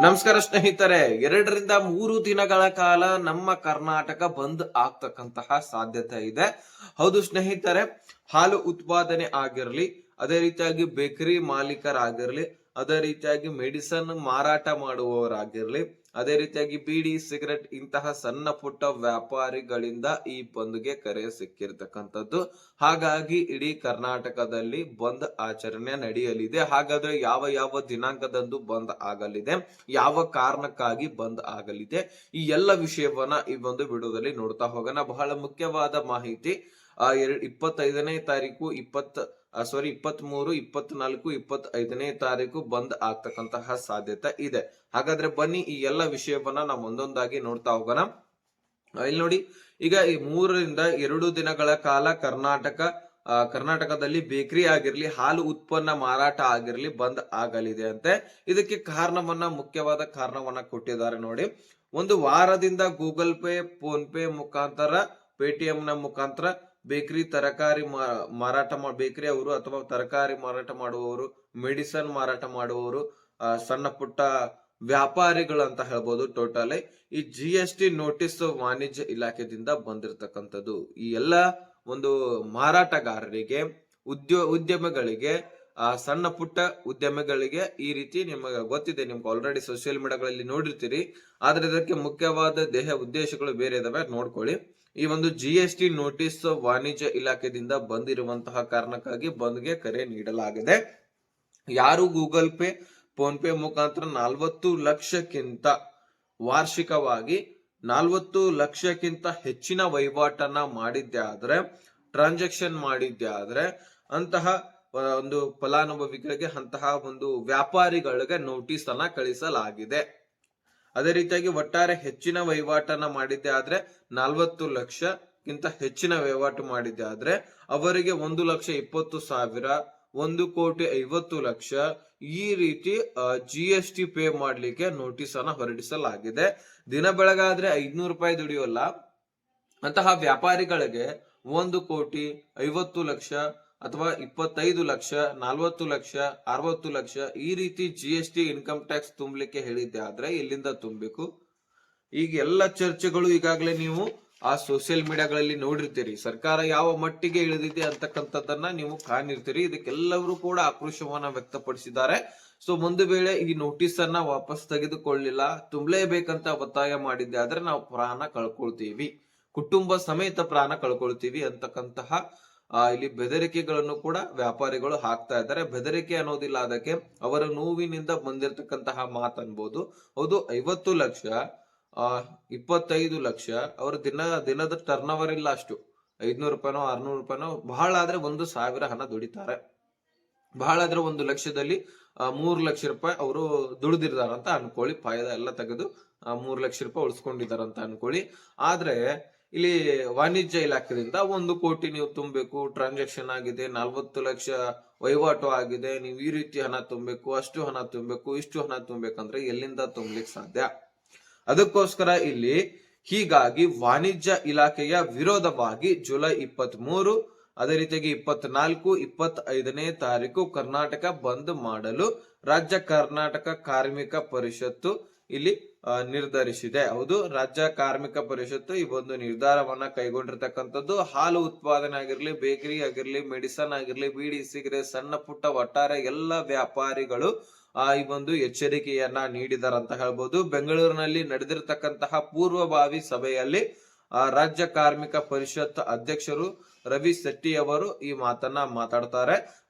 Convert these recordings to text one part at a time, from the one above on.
ನಮಸ್ಕಾರ ಸ್ನೇಹಿತರೆ, 2 ರಿಂದ 3 ದಿನಗಳ ಕಾಲ ನಮ್ಮ ಕರ್ನಾಟಕ ಬಂದ್ ಆಗ್ತಕ್ಕಂತಹ ಸಾಧ್ಯತೆ ಇದೆ. ಹೌದು ಸ್ನೇಹಿತರೆ, ಹಾಲು ಉತ್ಪಾದನೆ ಆಗಿರ್ಲಿ, ಅದೇ ರೀತಿಯಾಗಿ ಬೇಕರಿ ಮಾಲೀಕರಾಗಿರ್ಲಿ, ಅದೇ ರೀತಿಯಾಗಿ ಮೆಡಿಸನ್ ಮಾರಾಟ ಮಾಡುವವರಾಗಿರ್ಲಿ, ಅದೇ ರೀತಿಯಾಗಿ ಬೀಡಿ ಸಿಗರೆಟ್ ಇಂತಹ ಸಣ್ಣ ಪುಟ್ಟ ವ್ಯಾಪಾರಿಗಳಿಂದ ಈ ಬಂದ್ಗೆ ಕರೆ ಸಿಕ್ಕಿರ್ತಕ್ಕಂಥದ್ದು. ಹಾಗಾಗಿ ಇಡೀ ಕರ್ನಾಟಕದಲ್ಲಿ ಬಂದ್ ಆಚರಣೆ ನಡೆಯಲಿದೆ. ಹಾಗಾದ್ರೆ ಯಾವ ಯಾವ ದಿನಾಂಕದಂದು ಬಂದ್ ಆಗಲಿದೆ, ಯಾವ ಕಾರಣಕ್ಕಾಗಿ ಬಂದ್ ಆಗಲಿದೆ, ಈ ಎಲ್ಲ ವಿಷಯವನ್ನ ಈ ಒಂದು ವಿಡಿಯೋದಲ್ಲಿ ನೋಡ್ತಾ ಹೋಗೋಣ. ಬಹಳ ಮುಖ್ಯವಾದ ಮಾಹಿತಿ. 25ನೇ ತಾರೀಕು 23, 24, 25ನೇ ತಾರೀಕು ಬಂದ್ ಆಗ್ತಕ್ಕಂತಹ ಸಾಧ್ಯತೆ ಇದೆ. ಹಾಗಾದ್ರೆ ಬನ್ನಿ ಈ ಎಲ್ಲ ವಿಷಯವನ್ನ ನಾವು ಒಂದೊಂದಾಗಿ ನೋಡ್ತಾ ಹೋಗೋಣ. ಇಲ್ಲಿ ನೋಡಿ, ಈಗ ಈ 3 ರಿಂದ 2 ದಿನಗಳ ಕಾಲ ಕರ್ನಾಟಕದಲ್ಲಿ ಬೇಕರಿ ಆಗಿರ್ಲಿ, ಹಾಲು ಉತ್ಪನ್ನ ಮಾರಾಟ ಆಗಿರ್ಲಿ ಬಂದ್ ಆಗಲಿದೆ ಅಂತೆ. ಇದಕ್ಕೆ ಮುಖ್ಯವಾದ ಕಾರಣವನ್ನ ಕೊಟ್ಟಿದ್ದಾರೆ ನೋಡಿ. ಒಂದು ವಾರದಿಂದ ಗೂಗಲ್ ಪೇ, ಫೋನ್ ಪೇ ಮುಖಾಂತರ, ಪೇಟಿಎಂ ನ ಮುಖಾಂತರ ಬೇಕರಿ ಬೇಕರಿ ಅವರು ಅಥವಾ ತರಕಾರಿ ಮಾರಾಟ ಮಾಡುವವರು, ಮೆಡಿಸನ್ ಮಾರಾಟ ಮಾಡುವವರು, ಸಣ್ಣ ಪುಟ್ಟ ವ್ಯಾಪಾರಿಗಳು ಅಂತ ಹೇಳ್ಬೋದು. ಟೋಟಲ್ ಈ GST ನೋಟಿಸ್ ವಾಣಿಜ್ಯ ಇಲಾಖೆದಿಂದ ಬಂದಿರತಕ್ಕಂಥದ್ದು. ಈ ಎಲ್ಲ ಒಂದು ಮಾರಾಟಗಾರರಿಗೆ, ಉದ್ಯಮಗಳಿಗೆ, ಸಣ್ಣ ಪುಟ್ಟ ಉದ್ಯಮಗಳಿಗೆ ಈ ರೀತಿ ನಿಮಗೆ ಗೊತ್ತಿದೆ, ನಿಮ್ಗೆ ಆಲ್ರೆಡಿ ಸೋಷಿಯಲ್ ಮೀಡಿಯಾಗಳಲ್ಲಿ ನೋಡಿರ್ತೀರಿ. ಆದ್ರೆ ಇದಕ್ಕೆ ಮುಖ್ಯವಾದ ಉದ್ದೇಶಗಳು ಬೇರೆ ಇದಾವೆ, ನೋಡ್ಕೊಳ್ಳಿ. ಈ ಒಂದು GST ನೋಟಿಸ್ ವಾಣಿಜ್ಯ ಇಲಾಖೆಯಿಂದ ಬಂದಿರುವಂತಹ ಕಾರಣಕ್ಕಾಗಿ ಬಂದ್ಗೆ ಕರೆ ನೀಡಲಾಗಿದೆ. ಯಾರು ಗೂಗಲ್ ಪೇ, ಫೋನ್ ಪೇ ಮುಖಾಂತರ 40 ಲಕ್ಷಕ್ಕಿಂತ ವಾರ್ಷಿಕವಾಗಿ 40 ಲಕ್ಷಕ್ಕಿಂತ ಹೆಚ್ಚಿನ ವಹಿವಾಟನ್ನ ಮಾಡಿದ್ದೆ ಆದ್ರೆ, ಟ್ರಾನ್ಸಾಕ್ಷನ್ ಮಾಡಿದ್ದೆ ಆದ್ರೆ, ಅಂತಹ ಒಂದು ಫಲಾನುಭವಿಗಳಿಗೆ, ಅಂತಹ ಒಂದು ವ್ಯಾಪಾರಿಗಳಿಗೆ ನೋಟಿಸ್ ಅನ್ನ ಕಳಿಸಲಾಗಿದೆ. ಅದೇ ರೀತಿಯಾಗಿ ಒಟ್ಟಾರೆ ಹೆಚ್ಚಿನ ವಹಿವಾಟನ್ನ ಮಾಡಿದ್ದೆ ಆದ್ರೆ, 40 ಲಕ್ಷಕ್ಕಿಂತ ಹೆಚ್ಚಿನ ವಹಿವಾಟು ಮಾಡಿದ್ದೆ ಆದ್ರೆ ಅವರಿಗೆ 1,20,000, 1,50,00,000 ಈ ರೀತಿ GST ಪೇ ಮಾಡ್ಲಿಕ್ಕೆ ನೋಟಿಸ್ ಅನ್ನ ಹೊರಡಿಸಲಾಗಿದೆ. ದಿನ ಬೆಳಗಾದ್ರೆ 500 ರೂಪಾಯಿ ದುಡಿಯೋಲ್ಲ ಅಂತಹ ವ್ಯಾಪಾರಿಗಳಿಗೆ 1,50,00,000 ಅಥವಾ 25 ಲಕ್ಷ, 40 ಲಕ್ಷ, 60 ಲಕ್ಷ ಈ ರೀತಿ GST ಇನ್ಕಮ್ ಟ್ಯಾಕ್ಸ್ ತುಂಬಲಿಕ್ಕೆ ಹೇಳಿದ್ದೆ ಆದ್ರೆ ಎಲ್ಲಿಂದ ತುಂಬಬೇಕು? ಈಗ ಎಲ್ಲ ಚರ್ಚೆಗಳು ಈಗಾಗಲೇ ನೀವು ಆ ಸೋಷಿಯಲ್ ಮೀಡಿಯಾಗಳಲ್ಲಿ ನೋಡಿರ್ತೀರಿ. ಸರ್ಕಾರ ಯಾವ ಮಟ್ಟಿಗೆ ಇಳಿದಿದೆ ಅಂತಕ್ಕಂಥದ್ದನ್ನ ನೀವು ಕಾಣಿರ್ತೀರಿ. ಇದಕ್ಕೆಲ್ಲರೂ ಕೂಡ ಆಕ್ರೋಶವನ್ನ ವ್ಯಕ್ತಪಡಿಸಿದ್ದಾರೆ. ಸೊ ಒಂದು ವೇಳೆ ಈ ನೋಟಿಸ್ ಅನ್ನ ವಾಪಸ್ ತೆಗೆದುಕೊಳ್ಳಿಲ್ಲ, ತುಂಬಲೇಬೇಕಂತ ಒತ್ತಾಯ ಮಾಡಿದ್ದೆ ಆದ್ರೆ ನಾವು ಪ್ರಾಣ ಕಳ್ಕೊಳ್ತೀವಿ, ಕುಟುಂಬ ಸಮೇತ ಪ್ರಾಣ ಕಳ್ಕೊಳ್ತೀವಿ ಅಂತಕ್ಕಂತಹ ಇಲ್ಲಿ ಬೆದರಿಕೆಗಳನ್ನು ಕೂಡ ವ್ಯಾಪಾರಿಗಳು ಹಾಕ್ತಾ ಇದ್ದಾರೆ. ಬೆದರಿಕೆ ಅನ್ನೋದಿಲ್ಲ, ಅದಕ್ಕೆ ಅವರ ನೋವಿನಿಂದ ಬಂದಿರತಕ್ಕಂತಹ ಮಾತು ಅನ್ಬೋದು. ಹೌದು, 50 ಲಕ್ಷ, 25 ಲಕ್ಷ ಅವರ ದಿನದ ಟರ್ನ್ ಓವರ್ ಇಲ್ಲ ಅಷ್ಟು. 500 ರೂಪಾಯಿನೋ 600 ರೂಪಾಯಿನೋ, ಬಹಳ ಆದ್ರೆ 1,000 ಹಣ ದುಡಿತಾರೆ. ಬಹಳ ಆದ್ರೆ 1 ಲಕ್ಷದಲ್ಲಿ 3 ಲಕ್ಷ ರೂಪಾಯಿ ಅವರು ದುಡಿದಿರ್ತಾರಂತ ಅನ್ಕೊಳ್ಳಿ. ಫಾಯ್ದ ಎಲ್ಲ ತೆಗೆದು 3 ಲಕ್ಷ ರೂಪಾಯಿ ಉಳಿಸ್ಕೊಂಡಿದಾರಂತ ಅನ್ಕೊಳ್ಳಿ. ಆದ್ರೆ ಇಲ್ಲಿ ವಾಣಿಜ್ಯ ಇಲಾಖೆಯಿಂದ 1 ಕೋಟಿ ನೀವು ತುಂಬಬೇಕು, ಟ್ರಾನ್ಸಾಕ್ಷನ್ ಆಗಿದೆ, 40 ಲಕ್ಷ ವಹಿವಾಟು ಆಗಿದೆ, ನೀವು ಈ ರೀತಿ ಹಣ ತುಂಬಬೇಕು, ಅಷ್ಟು ಹಣ ತುಂಬಬೇಕು, ಇಷ್ಟು ಹಣ ತುಂಬಬೇಕಂದ್ರೆ ಎಲ್ಲಿಂದ ತುಂಬಲಿಕ್ಕೆ ಸಾಧ್ಯ? ಅದಕ್ಕೋಸ್ಕರ ಇಲ್ಲಿ ಹೀಗಾಗಿ ವಾಣಿಜ್ಯ ಇಲಾಖೆಯ ವಿರೋಧವಾಗಿ ಜುಲೈ 23, ಅದೇ ರೀತಿಯಾಗಿ 24, 25ನೇ ತಾರೀಕು ಕರ್ನಾಟಕ ಬಂದ್ ಮಾಡಲು ರಾಜ್ಯ ಕರ್ನಾಟಕ ಕಾರ್ಮಿಕ ಪರಿಷತ್ತು ಇಲ್ಲಿ ನಿರ್ಧರಿಸಿದೆ. ಹೌದು, ರಾಜ್ಯ ಕಾರ್ಮಿಕ ಪರಿಷತ್ತು ಈ ಒಂದು ನಿರ್ಧಾರವನ್ನ ಕೈಗೊಂಡಿರ್ತಕ್ಕಂಥದ್ದು. ಹಾಲು ಉತ್ಪಾದನೆ ಆಗಿರ್ಲಿ, ಬೇಕರಿ ಆಗಿರ್ಲಿ, ಮೆಡಿಸನ್ ಆಗಿರ್ಲಿ, ಬೀಡಿ ಸಿಗರೇಟ್, ಸಣ್ಣ ಪುಟ್ಟ ಒಟ್ಟಾರೆ ಎಲ್ಲ ವ್ಯಾಪಾರಿಗಳು ಈ ಒಂದು ಎಚ್ಚರಿಕೆಯನ್ನ ನೀಡಿದಾರಂತ ಹೇಳ್ಬೋದು. ಬೆಂಗಳೂರಿನಲ್ಲಿ ನಡೆದಿರತಕ್ಕಂತಹ ಪೂರ್ವಭಾವಿ ಸಭೆಯಲ್ಲಿ ರಾಜ್ಯ ಕಾರ್ಮಿಕ ಪರಿಷತ್ ಅಧ್ಯಕ್ಷರು ರವಿ ಶೆಟ್ಟಿ ಅವರು ಈ ಮಾತನ್ನ ಮಾತಾಡ್ತಾರೆ.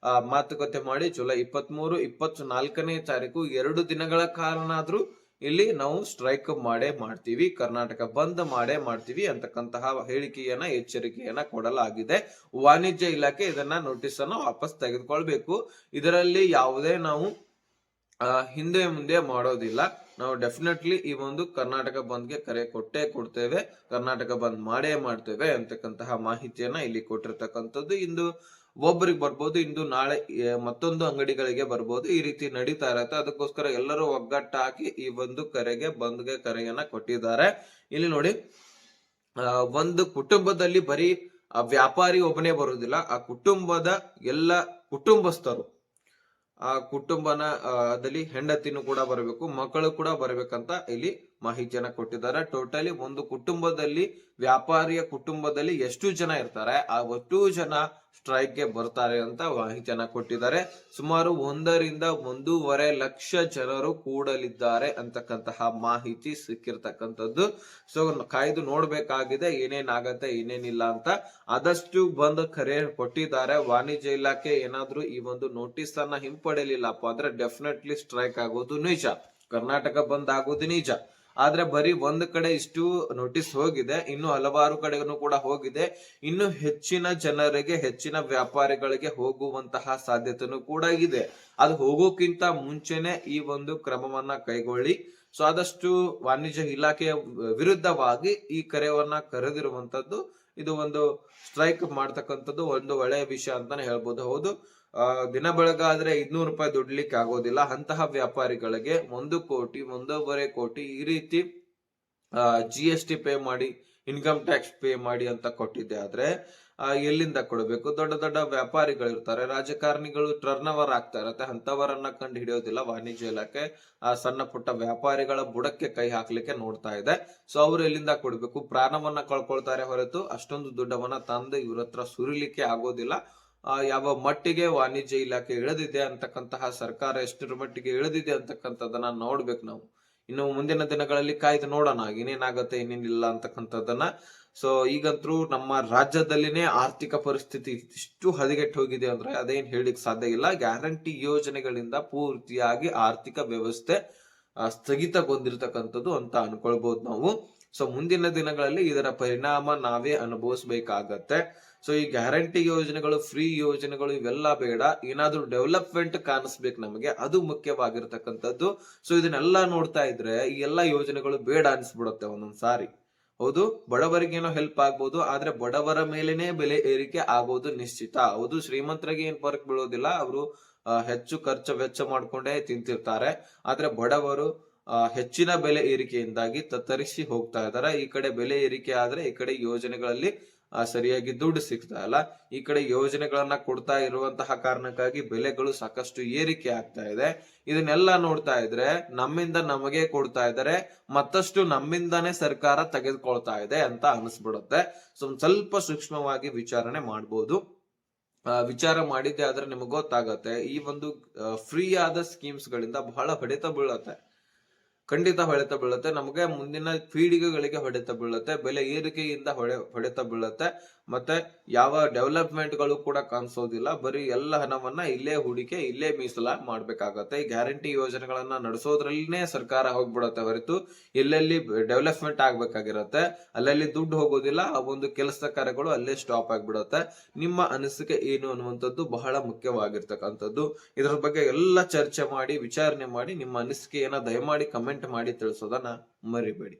ಮಾತುಕತೆ ಮಾಡಿ ಜುಲೈ 23, 24ನೇ ತಾರೀಕು 2 ದಿನಗಳ ಕಾಲನಾದ್ರೂ ಇಲ್ಲಿ ನಾವು ಸ್ಟ್ರೈಕ್ ಮಾಡ್ತೀವಿ, ಕರ್ನಾಟಕ ಬಂದ್ ಮಾಡ್ತೀವಿ ಅಂತಕ್ಕಂತಹ ಹೇಳಿಕೆಯನ್ನ, ಎಚ್ಚರಿಕೆಯನ್ನ ಕೊಡಲಾಗಿದೆ. ವಾಣಿಜ್ಯ ಇಲಾಖೆ ಇದನ್ನ ನೋಟಿಸ್ ಅನ್ನು ವಾಪಸ್ ತೆಗೆದುಕೊಳ್ಬೇಕು. ಇದರಲ್ಲಿ ಯಾವುದೇ ನಾವು ಹಿಂದೆ ಮುಂದೆ ಮಾಡೋದಿಲ್ಲ. ನಾವು ಡೆಫಿನೆಟ್ಲಿ ಈ ಒಂದು ಕರ್ನಾಟಕ ಬಂದ್ಗೆ ಕರೆ ಕೊಡ್ತೇವೆ, ಕರ್ನಾಟಕ ಬಂದ್ ಮಾಡ್ತೇವೆ ಅಂತಕ್ಕಂತಹ ಮಾಹಿತಿಯನ್ನ ಇಲ್ಲಿ ಕೊಟ್ಟಿರ್ತಕ್ಕಂಥದ್ದು. ಇಂದು ಒಬ್ಬರಿಗೆ ಬರ್ಬೋದು, ಇಂದು ನಾಳೆ ಮತ್ತೊಂದು ಅಂಗಡಿಗಳಿಗೆ ಬರ್ಬೋದು, ಈ ರೀತಿ ನಡೀತಾ ಇರತ್ತೆ. ಅದಕ್ಕೋಸ್ಕರ ಎಲ್ಲರೂ ಒಗ್ಗಟ್ಟಾಗಿ ಈ ಒಂದು ಬಂದ್ಗೆ ಕರೆಯನ್ನ ಕೊಟ್ಟಿದ್ದಾರೆ. ಇಲ್ಲಿ ನೋಡಿ, ಒಂದು ಕುಟುಂಬದಲ್ಲಿ ಬರೀ ವ್ಯಾಪಾರಿ ಒಬ್ಬನೇ ಬರುವುದಿಲ್ಲ, ಆ ಕುಟುಂಬದ ಎಲ್ಲ ಕುಟುಂಬಸ್ಥರು ಆ ಕುಟುಂಬನ ದಲ್ಲಿ ಹೆಂಡತಿನೂ ಕೂಡ ಬರಬೇಕು, ಮಕ್ಕಳು ಕೂಡ ಬರ್ಬೇಕಂತ ಇಲ್ಲಿ ಮಾಹಿತಿಯನ್ನ ಕೊಟ್ಟಿದ್ದಾರೆ. ಟೋಟಲಿ ಒಂದು ಕುಟುಂಬದಲ್ಲಿ, ವ್ಯಾಪಾರಿಯ ಕುಟುಂಬದಲ್ಲಿ ಎಷ್ಟು ಜನ ಇರ್ತಾರೆ ಆ ಒಟ್ಟು ಜನ ಸ್ಟ್ರೈಕ್ ಗೆ ಬರ್ತಾರೆ ಅಂತ ಮಾಹಿತಿಯನ್ನ ಕೊಟ್ಟಿದ್ದಾರೆ. ಸುಮಾರು 1.5 ಲಕ್ಷ ಜನರು ಕೂಡಲಿದ್ದಾರೆ ಅಂತಕ್ಕಂತಹ ಮಾಹಿತಿ ಸಿಕ್ಕಿರ್ತಕ್ಕಂಥದ್ದು. ಸೊ ಕಾಯ್ದು ನೋಡ್ಬೇಕಾಗಿದೆ ಏನೇನಾಗತ್ತೆ ಏನೇನಿಲ್ಲ ಅಂತ. ಆದಷ್ಟು ಬಂದ್ ಕರೆ ಕೊಟ್ಟಿದ್ದಾರೆ. ವಾಣಿಜ್ಯ ಇಲಾಖೆ ಏನಾದ್ರೂ ಈ ಒಂದು ನೋಟಿಸ್ ಅನ್ನ ಹಿಂಪಡೆಯಲಿಲ್ಲಪ್ಪ ಅಂದ್ರೆ ಡೆಫಿನೆಟ್ಲಿ ಸ್ಟ್ರೈಕ್ ಆಗೋದು ನಿಜ, ಕರ್ನಾಟಕ ಬಂದ್ ಆಗೋದು ನಿಜ. ಆದ್ರೆ ಬರೀ ಒಂದ್ ಕಡೆ ಇಷ್ಟು ನೋಟಿಸ್ ಹೋಗಿದೆ, ಇನ್ನು ಹಲವಾರು ಕಡೆಗೂ ಕೂಡ ಹೋಗಿದೆ. ಇನ್ನು ಹೆಚ್ಚಿನ ಜನರಿಗೆ, ಹೆಚ್ಚಿನ ವ್ಯಾಪಾರಿಗಳಿಗೆ ಹೋಗುವಂತಹ ಸಾಧ್ಯತೆನೂ ಕೂಡ ಇದೆ. ಅದು ಹೋಗೋಕ್ಕಿಂತ ಮುಂಚೆನೆ ಈ ಒಂದು ಕ್ರಮವನ್ನ ಕೈಗೊಳ್ಳಿ. ಸೊ ಆದಷ್ಟು ವಾಣಿಜ್ಯ ಇಲಾಖೆಯ ವಿರುದ್ಧವಾಗಿ ಈ ಕರೆಯನ್ನ ಕರೆದಿರುವಂತದ್ದು, ಇದು ಒಂದು ಸ್ಟ್ರೈಕ್ ಮಾಡ್ತಕ್ಕಂಥದ್ದು ಒಂದು ಒಳ್ಳೆಯ ವಿಷಯ ಅಂತಾನೆ ಹೇಳ್ಬೋದು. ಹೌದು, ದಿನ ಬೆಳಗಾದ್ರೆ 200 ರೂಪಾಯಿ ದುಡ್ಲಿಕ್ಕೆ ಆಗೋದಿಲ್ಲ. ಅಂತಹ ವ್ಯಾಪಾರಿಗಳಿಗೆ 1 ಕೋಟಿ 1.5 ಕೋಟಿ ಈ ರೀತಿ GST ಪೇ ಮಾಡಿ, ಇನ್ಕಮ್ ಟ್ಯಾಕ್ಸ್ ಪೇ ಮಾಡಿ ಅಂತ ಕೊಟ್ಟಿದ್ದೆ ಆದ್ರೆ ಎಲ್ಲಿಂದ ಕೊಡಬೇಕು? ದೊಡ್ಡ ದೊಡ್ಡ ವ್ಯಾಪಾರಿಗಳಿರ್ತಾರೆ, ರಾಜಕಾರಣಿಗಳು ಟರ್ನ್ ಓವರ್ ಆಗ್ತಾ ಇರತ್ತೆ, ಅಂತವರನ್ನ ಕಂಡು ಹಿಡಿಯೋದಿಲ್ಲ ವಾಣಿಜ್ಯ ಇಲಾಖೆ. ಸಣ್ಣ ಪುಟ್ಟ ವ್ಯಾಪಾರಿಗಳ ಬುಡಕ್ಕೆ ಕೈ ಹಾಕ್ಲಿಕ್ಕೆ ನೋಡ್ತಾ ಇದೆ. ಸೊ ಅವ್ರು ಎಲ್ಲಿಂದ ಕೊಡ್ಬೇಕು? ಪ್ರಾಣವನ್ನ ಕಳ್ಕೊಳ್ತಾರೆ ಹೊರತು ಅಷ್ಟೊಂದು ದುಡ್ಡವನ್ನ ತಂದು ಇವ್ರ ಹತ್ರ ಸುರಿಲಿಕ್ಕೆ ಆಗೋದಿಲ್ಲ. ಯಾವ ಮಟ್ಟಿಗೆ ವಾಣಿಜ್ಯ ಇಲಾಖೆ ಇಳಿದಿದೆ ಅಂತಕ್ಕಂತಹ, ಸರ್ಕಾರ ಎಷ್ಟರ ಮಟ್ಟಿಗೆ ಇಳಿದಿದೆ ಅಂತಕ್ಕಂಥದ್ದನ್ನ ನೋಡ್ಬೇಕು ನಾವು. ಇನ್ನು ಮುಂದಿನ ದಿನಗಳಲ್ಲಿ ಕಾಯ್ದು ನೋಡೋಣ ಏನೇನಾಗತ್ತೆ ಏನೇನಿಲ್ಲ ಅಂತಕ್ಕಂಥದ್ದನ್ನ. ಸೊ ಈಗಂತೂ ನಮ್ಮ ರಾಜ್ಯದಲ್ಲಿನೇ ಆರ್ಥಿಕ ಪರಿಸ್ಥಿತಿ ಇಷ್ಟು ಹದಗೆಟ್ಟು ಹೋಗಿದೆ ಅಂದ್ರೆ ಅದೇನ್ ಹೇಳಿಕ್ ಸಾಧ್ಯ ಇಲ್ಲ. ಗ್ಯಾರಂಟಿ ಯೋಜನೆಗಳಿಂದ ಪೂರ್ತಿಯಾಗಿ ಆರ್ಥಿಕ ವ್ಯವಸ್ಥೆ ಸ್ಥಗಿತಗೊಂಡಿರ್ತಕ್ಕಂಥದ್ದು ಅಂತ ಅನ್ಕೊಳ್ಬಹುದು ನಾವು. ಸೊ ಮುಂದಿನ ದಿನಗಳಲ್ಲಿ ಇದರ ಪರಿಣಾಮ ನಾವೇ ಅನುಭವಿಸ್ಬೇಕಾಗತ್ತೆ. ಸೊ ಈ ಗ್ಯಾರಂಟಿ ಯೋಜನೆಗಳು, ಫ್ರೀ ಯೋಜನೆಗಳು ಇವೆಲ್ಲ ಬೇಡ, ಏನಾದ್ರೂ ಡೆವಲಪ್ಮೆಂಟ್ ಕಾಣಿಸ್ಬೇಕು ನಮಗೆ, ಅದು ಮುಖ್ಯವಾಗಿರ್ತಕ್ಕಂಥದ್ದು. ಸೊ ಇದನ್ನೆಲ್ಲ ನೋಡ್ತಾ ಇದ್ರೆ ಈ ಎಲ್ಲಾ ಯೋಜನೆಗಳು ಬೇಡ ಅನ್ಸ್ಬಿಡುತ್ತೆ ಒಂದೊಂದ್ಸಾರಿ. ಹೌದು, ಬಡವರಿಗೆ ಏನೋ ಹೆಲ್ಪ್ ಆಗ್ಬೋದು, ಆದ್ರೆ ಬಡವರ ಮೇಲೇನೆ ಬೆಲೆ ಏರಿಕೆ ಆಗೋದು ನಿಶ್ಚಿತ. ಹೌದು, ಶ್ರೀಮಂತರಿಗೆ ಏನ್ ಫರಕ್ ಬೀಳೋದಿಲ್ಲ, ಅವರು ಹೆಚ್ಚು ಖರ್ಚು ವೆಚ್ಚ ಮಾಡ್ಕೊಂಡೇ ತಿಂತಿರ್ತಾರೆ. ಆದ್ರೆ ಬಡವರು ಹೆಚ್ಚಿನ ಬೆಲೆ ಏರಿಕೆಯಿಂದಾಗಿ ತತ್ತರಿಸಿ ಹೋಗ್ತಾ ಇದಾರೆ. ಈ ಕಡೆ ಬೆಲೆ ಏರಿಕೆ ಆದ್ರೆ ಈ ಕಡೆ ಯೋಜನೆಗಳಲ್ಲಿ ಸರಿಯಾಗಿ ದುಡ್ಡು ಸಿಗ್ತಾ ಇಲ್ಲ. ಈ ಕಡೆ ಯೋಜನೆಗಳನ್ನ ಕೊಡ್ತಾ ಇರುವಂತಹ ಕಾರಣಕ್ಕಾಗಿ ಬೆಲೆಗಳು ಸಾಕಷ್ಟು ಏರಿಕೆ ಆಗ್ತಾ ಇದೆ. ಇದನ್ನೆಲ್ಲ ನೋಡ್ತಾ ಇದ್ರೆ ನಮ್ಮಿಂದ ನಮಗೆ ಕೊಡ್ತಾ ಇದ್ದಾರೆ, ಮತ್ತಷ್ಟು ನಮ್ಮಿಂದಾನೇ ಸರ್ಕಾರ ತೆಗೆದುಕೊಳ್ತಾ ಇದೆ ಅಂತ ಅನಿಸ್ಬಿಡುತ್ತೆ. ಸೊ ಸ್ವಲ್ಪ ಸೂಕ್ಷ್ಮವಾಗಿ ವಿಚಾರಣೆ ಮಾಡ್ಬೋದು. ವಿಚಾರ ಮಾಡಿದ್ದೆ ಆದ್ರೆ ನಿಮಗೆ ಗೊತ್ತಾಗತ್ತೆ ಈ ಒಂದು ಫ್ರೀ ಆದ ಸ್ಕೀಮ್ಸ್ ಗಳಿಂದ ಬಹಳ ಹೊಡೆತ ಬೀಳತ್ತೆ, ಖಂಡಿತ ಹೊಡೆತ ಬೀಳುತ್ತೆ. ನಮಗೆ ಮುಂದಿನ ಪೀಳಿಗೆಗಳಿಗೆ ಹೊಡೆತ ಬೀಳುತ್ತೆ, ಬೆಲೆ ಏರಿಕೆಯಿಂದ ಹೊಡೆತ ಬೀಳುತ್ತೆ. ಮತ್ತೆ ಯಾವ ಡೆವಲಪ್ಮೆಂಟ್ ಗಳು ಕೂಡ ಕಾಣಿಸೋದಿಲ್ಲ. ಬರೀ ಎಲ್ಲ ಹಣವನ್ನ ಇಲ್ಲೇ ಹೂಡಿಕೆ, ಇಲ್ಲೇ ಮೀಸಲಾಗಿ ಮಾಡ್ಬೇಕಾಗತ್ತೆ. ಈ ಗ್ಯಾರಂಟಿ ಯೋಜನೆಗಳನ್ನ ನಡೆಸೋದ್ರಲ್ಲಿನೇ ಸರ್ಕಾರ ಹೋಗ್ಬಿಡತ್ತೆ ಹೊರತು ಎಲ್ಲೆಲ್ಲಿ ಡೆವಲಪ್ಮೆಂಟ್ ಆಗ್ಬೇಕಾಗಿರತ್ತೆ ಅಲ್ಲೆಲ್ಲಿ ದುಡ್ಡು ಹೋಗೋದಿಲ್ಲ. ಆ ಒಂದು ಕೆಲಸ ಕಾರ್ಯಗಳು ಅಲ್ಲೇ ಸ್ಟಾಪ್ ಆಗ್ಬಿಡತ್ತೆ. ನಿಮ್ಮ ಅನಿಸಿಕೆ ಏನು ಅನ್ನುವಂಥದ್ದು ಬಹಳ ಮುಖ್ಯವಾಗಿರ್ತಕ್ಕಂಥದ್ದು. ಇದರ ಬಗ್ಗೆ ಎಲ್ಲ ಚರ್ಚೆ ಮಾಡಿ, ವಿಚಾರಣೆ ಮಾಡಿ, ನಿಮ್ಮ ಅನಿಸಿಕೆಯನ್ನ ದಯಮಾಡಿ ಕಮೆಂಟ್ ಮಾಡಿ ತಿಳಿಸೋದನ್ನ ಮರಿಬೇಡಿ.